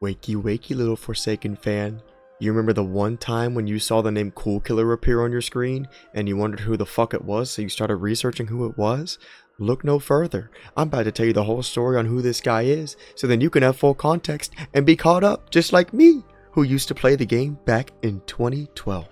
Wakey wakey little Forsaken fan. You remember the one time when you saw the name KOOL KILLER appear on your screen and you wondered who the fuck it was, so you started researching who it was? Look no further. I'm about to tell you the whole story on who this guy is, so then you can have full context and be caught up just like me, who used to play the game back in 2012.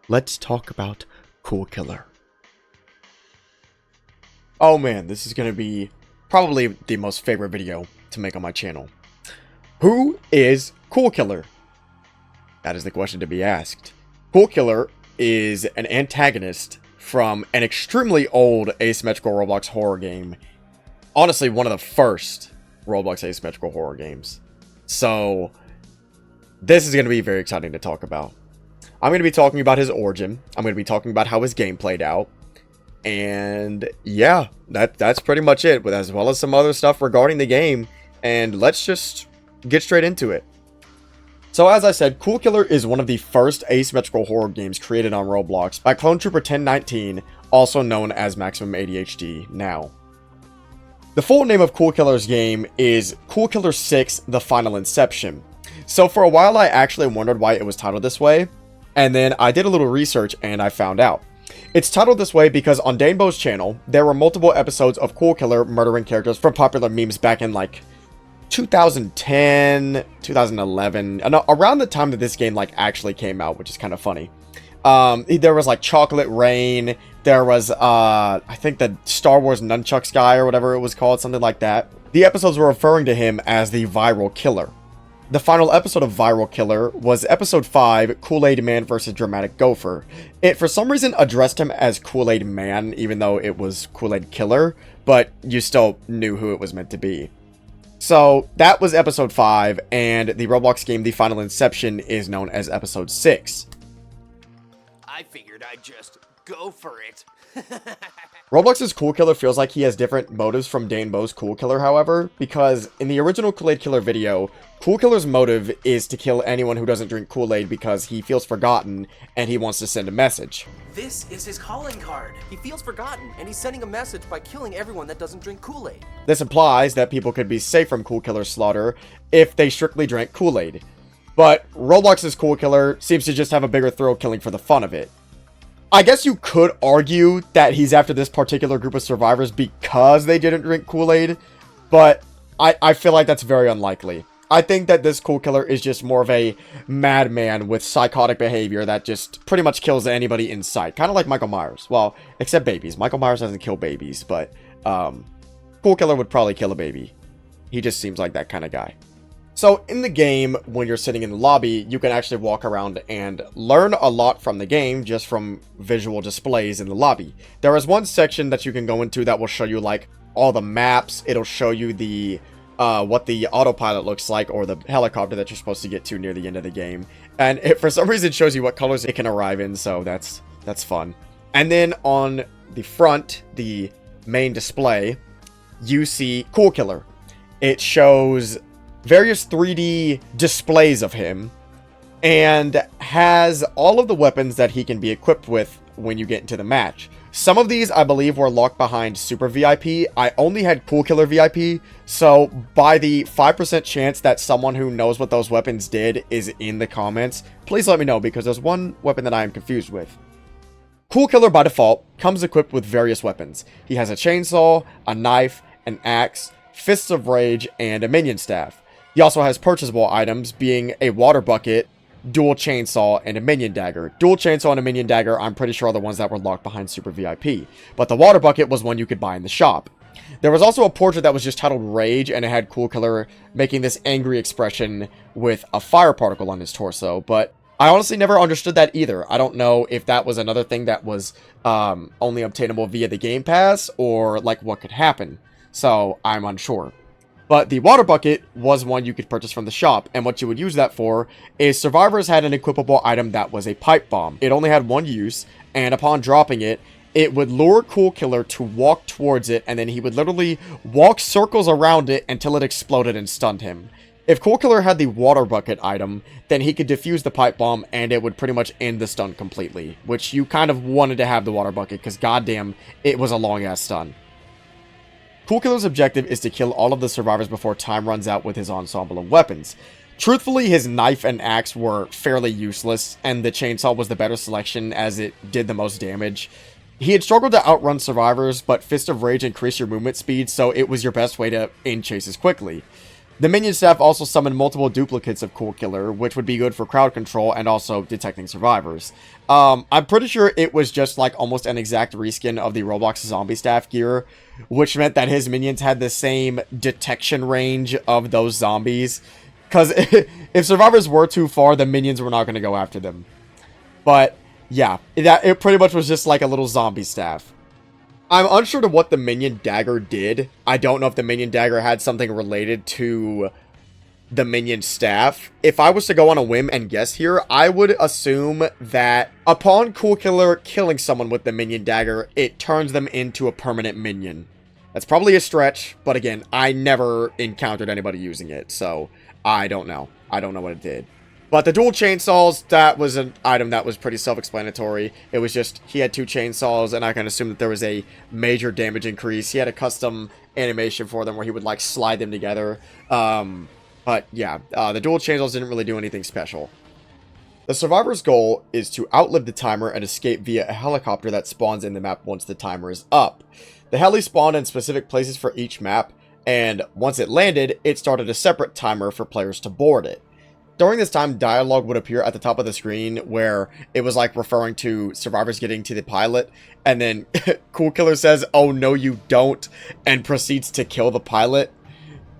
Let's talk about KOOL KILLER. Oh man, this is going to be probably the most favorite video to make on my channel. Who is KOOL KILLER? That is the question to be asked. KOOL KILLER is an antagonist from an extremely old asymmetrical Roblox horror game. Honestly, one of the first Roblox asymmetrical horror games. So, this is going to be very exciting to talk about. I'm going to be talking about his origin. I'm going to be talking about how his game played out. And yeah, that's pretty much it, as well as some other stuff regarding the game. And let's just get straight into it. So as I said, KOOL KILLER is one of the first asymmetrical horror games created on Roblox by Clone Trooper 1019, also known as Maximum ADHD now. The full name of KOOL KILLER's game is KOOL KILLER 6: The Final Inception. So for a while I actually wondered why it was titled this way, and then I did a little research and I found out. It's titled this way because on Danebo's channel, there were multiple episodes of KOOL KILLER murdering characters from popular memes back in like 2010, 2011, and around the time that this game actually came out, which is kind of funny. There was like Chocolate Rain, there was I think the Star Wars Nunchucks guy or whatever it was called, something like that. The episodes were referring to him as the Viral Killer. The final episode of Viral Killer was episode 5, Kool Aid Man vs. Dramatic Gopher. It for some reason addressed him as Kool Aid Man, even though it was Kool Aid Killer, but you still knew who it was meant to be. So that was episode 5, and the Roblox game The Final Inception is known as episode 6. I figured I'd just go for it. Roblox's KOOL KILLER feels like he has different motives from Danebo's KOOL KILLER, however, because in the original Kool Aid Killer video, KOOL KILLER's motive is to kill anyone who doesn't drink Kool-Aid because he feels forgotten and he wants to send a message. This is his calling card. He feels forgotten, and he's sending a message by killing everyone that doesn't drink Kool-Aid. This implies that people could be safe from KOOL KILLER's slaughter if they strictly drank Kool-Aid. But Roblox's KOOL KILLER seems to just have a bigger thrill killing for the fun of it. I guess you could argue that he's after this particular group of survivors because they didn't drink Kool-Aid, but I feel like that's very unlikely. I think that this KOOL KILLER is just more of a madman with psychotic behavior that just pretty much kills anybody in sight. Kind of like Michael Myers. Well, except babies. Michael Myers doesn't kill babies, but KOOL KILLER would probably kill a baby. He just seems like that kind of guy. So in the game, when you're sitting in the lobby, you can actually walk around and learn a lot from the game just from visual displays in the lobby. There is one section that you can go into that will show you like all the maps. It'll show you the what the autopilot looks like, or the helicopter that you're supposed to get to near the end of the game. And it for some reason shows you what colors it can arrive in, so that's fun. And then on the front, the main display, you see KOOL KILLER. It shows various 3D displays of him and has all of the weapons that he can be equipped with when you get into the match. Some of these I believe were locked behind Super VIP. I only had KOOL KILLER VIP, so by the 5% chance that someone who knows what those weapons did is in the comments, please let me know, because there's one weapon that I am confused with. KOOL KILLER by default comes equipped with various weapons. He has a chainsaw, a knife, an axe, fists of rage, and a minion staff. He also has purchasable items, being a water bucket, dual chainsaw, and a minion dagger. Dual chainsaw and a minion dagger, I'm pretty sure are the ones that were locked behind Super VIP. But the water bucket was one you could buy in the shop. There was also a portrait that was just titled Rage, and it had KOOL KILLER making this angry expression with a fire particle on his torso. But I honestly never understood that either. I don't know if that was another thing that was only obtainable via the Game Pass, or like what could happen. So I'm unsure. But the water bucket was one you could purchase from the shop, and what you would use that for is survivors had an equipable item that was a pipe bomb. It only had one use, and upon dropping it, it would lure KOOL KILLER to walk towards it, and then he would literally walk circles around it until it exploded and stunned him. If KOOL KILLER had the water bucket item, then he could defuse the pipe bomb, and it would pretty much end the stun completely, which you kind of wanted to have the water bucket, because goddamn, it was a long-ass stun. KOOL KILLER's objective is to kill all of the survivors before time runs out with his ensemble of weapons. Truthfully, his knife and axe were fairly useless, and the chainsaw was the better selection as it did the most damage. He had struggled to outrun survivors, but Fist of Rage increased your movement speed, so it was your best way to end chases quickly. The minion staff also summoned multiple duplicates of KOOL Killer, which would be good for crowd control and also detecting survivors. I'm pretty sure it was just like almost an exact reskin of the Roblox zombie staff gear, which meant that his minions had the same detection range of those zombies. Because if survivors were too far, the minions were not going to go after them. But yeah, it pretty much was just like a little zombie staff. I'm unsure to what the minion dagger did. I don't know if the minion dagger had something related to the minion staff. If I was to go on a whim and guess here, I would assume that upon KOOL Killer killing someone with the minion dagger, it turns them into a permanent minion. That's probably a stretch, but again, I never encountered anybody using it, so I don't know. I don't know what it did. But the dual chainsaws, that was an item that was pretty self-explanatory. It was just, he had 2 chainsaws, and I can assume that there was a major damage increase. He had a custom animation for them where he would, like, slide them together. But, yeah, the dual chainsaws didn't really do anything special. The survivor's goal is to outlive the timer and escape via a helicopter that spawns in the map once the timer is up. The heli spawned in specific places for each map, and once it landed, it started a separate timer for players to board it. During this time, dialogue would appear at the top of the screen where it was like referring to survivors getting to the pilot, and then KOOL Killer says, "Oh no you don't," and proceeds to kill the pilot.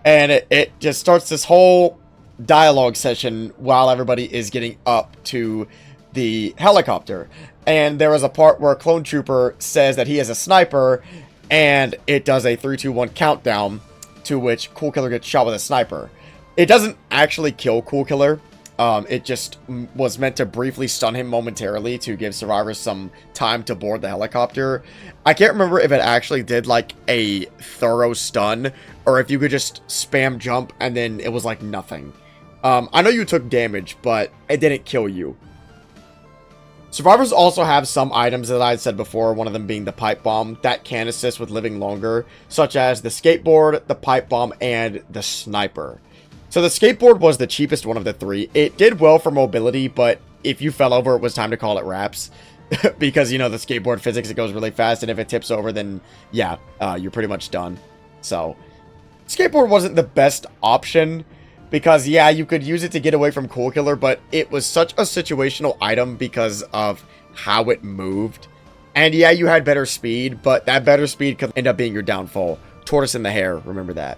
And it just starts this whole dialogue session while everybody is getting up to the helicopter. And there is a part where Clone Trooper says that he is a sniper, and it does a 3, 2, 1 countdown, to which KOOL Killer gets shot with a sniper. It doesn't actually kill KOOL Killer. It just was meant to briefly stun him momentarily to give survivors some time to board the helicopter. I can't remember if it actually did like a thorough stun or if you could just spam jump and then it was like nothing. I know you took damage, but it didn't kill you. Survivors also have some items that I had said before, one of them being the pipe bomb, that can assist with living longer, such as the skateboard, the pipe bomb, and the sniper. So the skateboard was the cheapest one of the 3. It did well for mobility, but if you fell over, it was time to call it wraps. Because, you know, the skateboard physics, it goes really fast, and if it tips over, then, yeah, you're pretty much done. So, skateboard wasn't the best option, because, yeah, you could use it to get away from KOOL Killer, but it was such a situational item because of how it moved. And, yeah, you had better speed, but that better speed could end up being your downfall. Tortoise in the hare, remember that.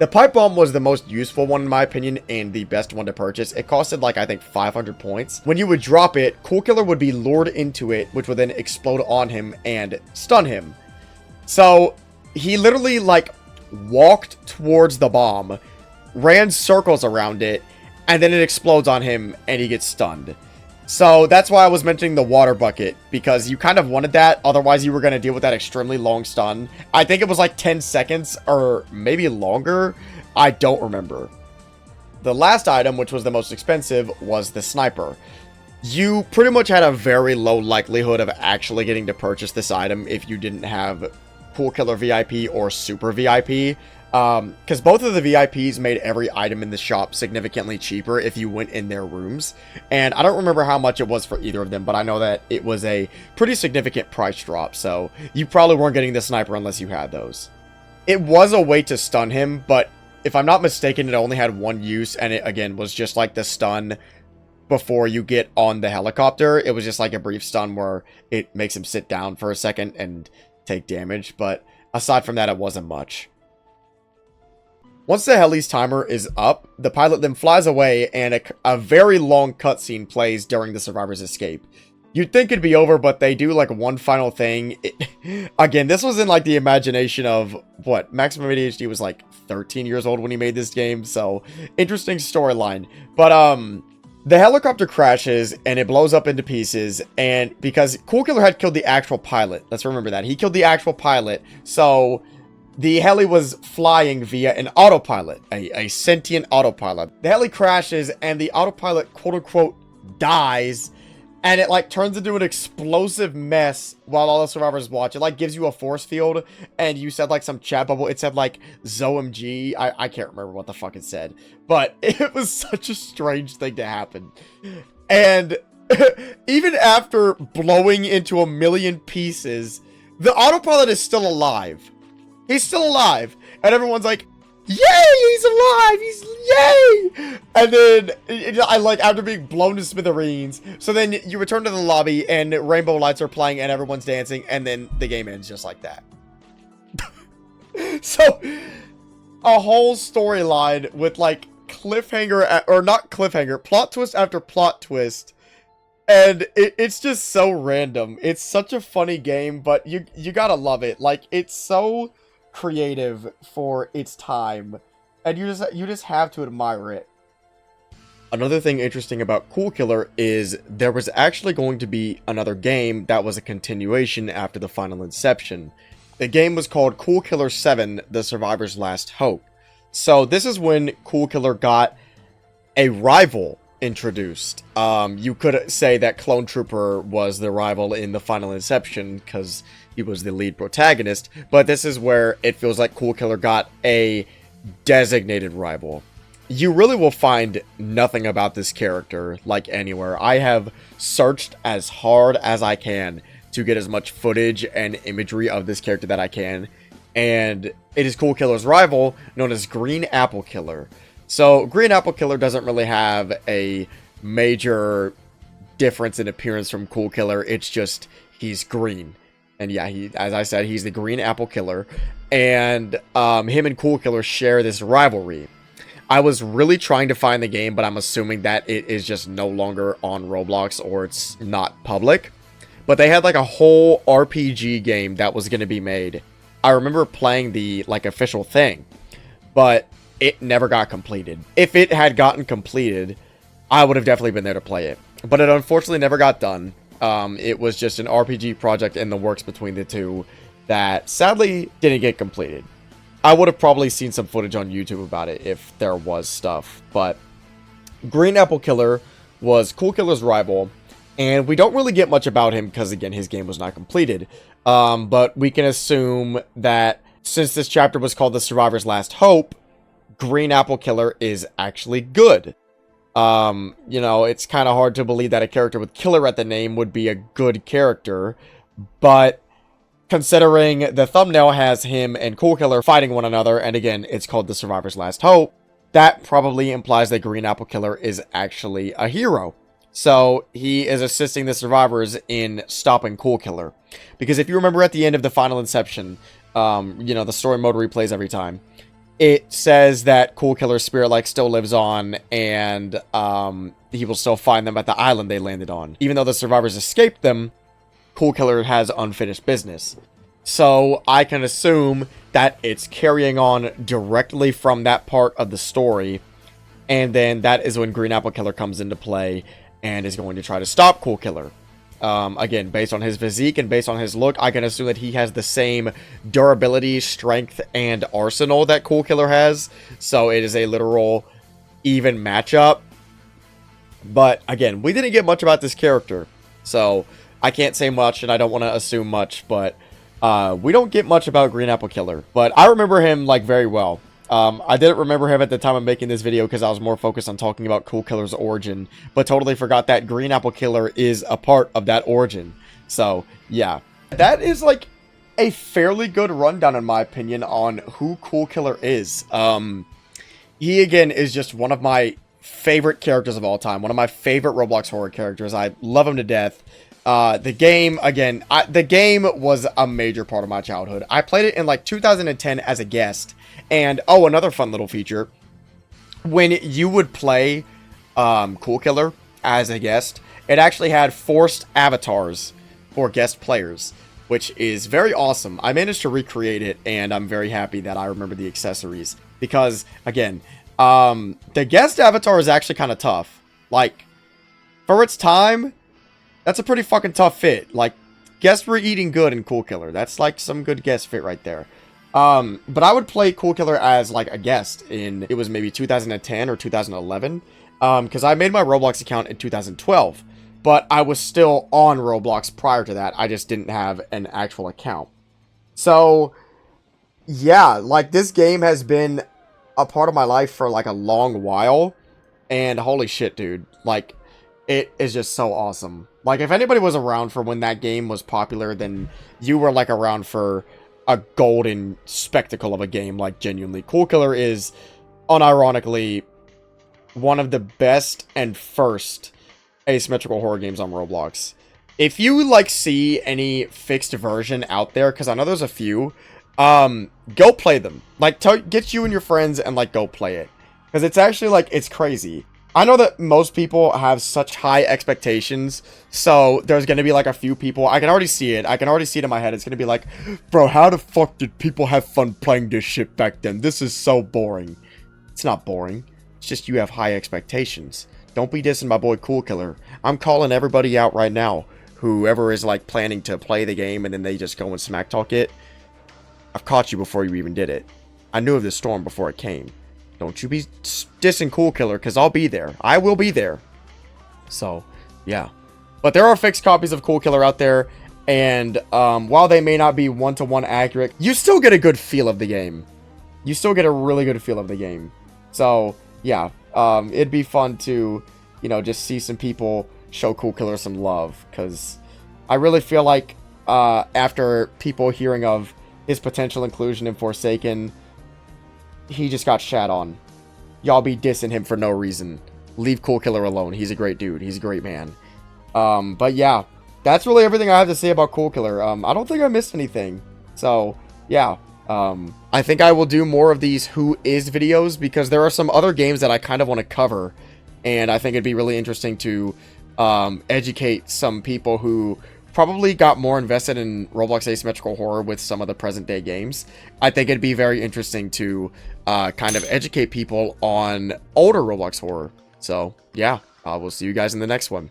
The pipe bomb was the most useful one in my opinion and the best one to purchase. It costed like I think 500 points. When you would drop it, KOOL Killer would be lured into it, which would then explode on him and stun him. So he literally like walked towards the bomb, ran circles around it, and then it explodes on him and he gets stunned. So that's why I was mentioning the water bucket, because you kind of wanted that, otherwise you were going to deal with that extremely long stun. I think it was like 10 seconds, or maybe longer, I don't remember. The last item, which was the most expensive, was the sniper. You pretty much had a very low likelihood of actually getting to purchase this item if you didn't have KOOL Killer VIP or Super VIP. Because both of the VIPs made every item in the shop significantly cheaper if you went in their rooms. And I don't remember how much it was for either of them, but I know that it was a pretty significant price drop. So you probably weren't getting the sniper unless you had those. It was a way to stun him, but if I'm not mistaken, it only had one use. And it, again, was just like the stun before you get on the helicopter. It was just like a brief stun where it makes him sit down for a second and take damage. But aside from that, it wasn't much. Once the heli's timer is up, the pilot then flies away and a very long cutscene plays during the survivor's escape. You'd think it'd be over, but they do like one final thing. Again, this was in like the imagination of, what, Maximum ADHD was like 13 years old when he made this game, so interesting storyline. But the helicopter crashes and it blows up into pieces, and because KOOL Killer had killed the actual pilot, let's remember that. He killed the actual pilot, so the heli was flying via an autopilot, a sentient autopilot. The heli crashes and the autopilot quote-unquote dies, And it, like, turns into an explosive mess while all the survivors watch. It, like, gives you a force field, and you said, like, some chat bubble. It said, like, ZOMG. I can't remember what the fuck it said. But it was such a strange thing to happen. And even after blowing into a million pieces, the autopilot is still alive. He's still alive. And everyone's like, yay, he's alive, yay! And then, I like, after being blown to smithereens, so then you return to the lobby, and rainbow lights are playing, and everyone's dancing, and then the game ends just like that. So, a whole storyline with, like, cliffhanger, or not cliffhanger, plot twist after plot twist, and it's just so random. It's such a funny game, but you gotta love it. Like, it's so creative for its time, and you just have to admire it. Another thing interesting about KOOL KILLER is there was actually going to be another game that was a continuation after the final Inception. The game was called KOOL KILLER 7: The Survivor's Last Hope. So this is when KOOL KILLER got a rival introduced. You could say that Clone Trooper was the rival in the final Inception because he was the lead protagonist, but this is where it feels like KOOL KILLER got a designated rival. You really will find nothing about this character, like, anywhere. I have searched as hard as I can to get as much footage and imagery of this character that I can, and it is KOOL KILLER's rival, known as Green Apple Killer. So, Green Apple Killer doesn't really have a major difference in appearance from KOOL KILLER, it's just, he's green. And yeah, as I said, he's the Green Apple Killer. And him and KOOL KILLER share this rivalry. I was really trying to find the game, but I'm assuming that it is just no longer on Roblox or it's not public. But they had like a whole RPG game that was going to be made. I remember playing the like official thing, but it never got completed. If it had gotten completed, I would have definitely been there to play it. But it unfortunately never got done. It was just an RPG project in the works between the two that sadly didn't get completed. I would have probably seen some footage on YouTube about it if there was stuff, but Green Apple Killer was KOOL KILLER's rival, and we don't really get much about him because, again, his game was not completed, but we can assume that since this chapter was called The Survivor's Last Hope, Green Apple Killer is actually good. You know, it's kind of hard to believe that a character with killer at the name would be a good character, but considering the thumbnail has him and KOOL KILLER fighting one another, and again, it's called The Survivor's Last Hope, that probably implies that Green Apple Killer is actually a hero. So, he is assisting the survivors in stopping KOOL KILLER. Because if you remember at the end of the final Inception, you know, the story mode replays every time, it says that KOOL KILLER's spirit, like, still lives on, and, he will still find them at the island they landed on. Even though the survivors escaped them, KOOL KILLER has unfinished business. So, I can assume that it's carrying on directly from that part of the story, and then that is when Green Apple Killer comes into play, and is going to try to stop KOOL KILLER. Again, based on his physique and based on his look, I can assume that he has the same durability, strength, and arsenal that KOOL KILLER has. So it is a literal even matchup. But again, we didn't get much about this character, so I can't say much, and I don't want to assume much, but we don't get much about Green Apple Killer. But I remember him, like, very well. I didn't remember him at the time of making this video because I was more focused on talking about KOOL KILLER's origin, but totally forgot that Green Apple Killer is a part of that origin. So, yeah. That is, like, a fairly good rundown, in my opinion, on who KOOL KILLER is. He, again, is just one of my favorite characters of all time. One of my favorite Roblox horror characters. I love him to death. The game, again, the game was a major part of my childhood. I played it in, like, 2010 as a guest. And, oh, another fun little feature. When you would play KOOL KILLER as a guest, it actually had forced avatars for guest players, which is very awesome. I managed to recreate it, and I'm very happy that I remember the accessories. Because, again, the guest avatar is actually kind of tough. Like, for its time, that's a pretty fucking tough fit. Like, guests were eating good in KOOL KILLER. That's, like, some good guest fit right there. But I would play KOOL KILLER as, like, a guest in, it was maybe 2010 or 2011, because I made my Roblox account in 2012. but I was still on Roblox prior to that. I just didn't have an actual account. So, yeah, like, this game has been a part of my life for, like, a long while, and holy shit, dude, like, it is just so awesome. Like, if anybody was around for when that game was popular, then you were, like, around for a golden spectacle of a game, like, genuinely. KOOL KILLER is, unironically, one of the best and first asymmetrical horror games on Roblox. If you, like, see any fixed version out there, because I know there's a few, go play them. Like, get you and your friends and, like, go play it. Because it's actually, like, it's crazy. I know that most people have such high expectations, so there's going to be, like, a few people. I can already see it. I can already see it in my head. It's going to be like, bro, how the fuck did people have fun playing this shit back then? This is so boring. It's not boring. It's just you have high expectations. Don't be dissing my boy KOOL KILLER. I'm calling everybody out right now. Whoever is, like, planning to play the game and then they just go and smack talk it. I've caught you before you even did it. I knew of this storm before it came. Don't you be dissing KOOL KILLER, because I'll be there. I will be there. So, yeah. But there are fixed copies of KOOL KILLER out there, and while they may not be one-to-one accurate, you still get a good feel of the game. You still get a really good feel of the game. So, yeah. It'd be fun to, you know, just see some people show KOOL KILLER some love, because I really feel like after people hearing of his potential inclusion in Forsaken, he just got shat on. Y'all be dissing him for no reason. Leave KOOL KILLER alone. He's a great dude. He's a great man. But yeah, that's really everything I have to say about KOOL KILLER. I don't think I missed anything. So, yeah. I think I will do more of these Who Is videos, because there are some other games that I kind of want to cover. And I think it'd be really interesting to educate some people who probably got more invested in Roblox Asymmetrical Horror with some of the present day games. I think it'd be very interesting to kind of educate people on older Roblox horror. So, yeah, we'll see you guys in the next one.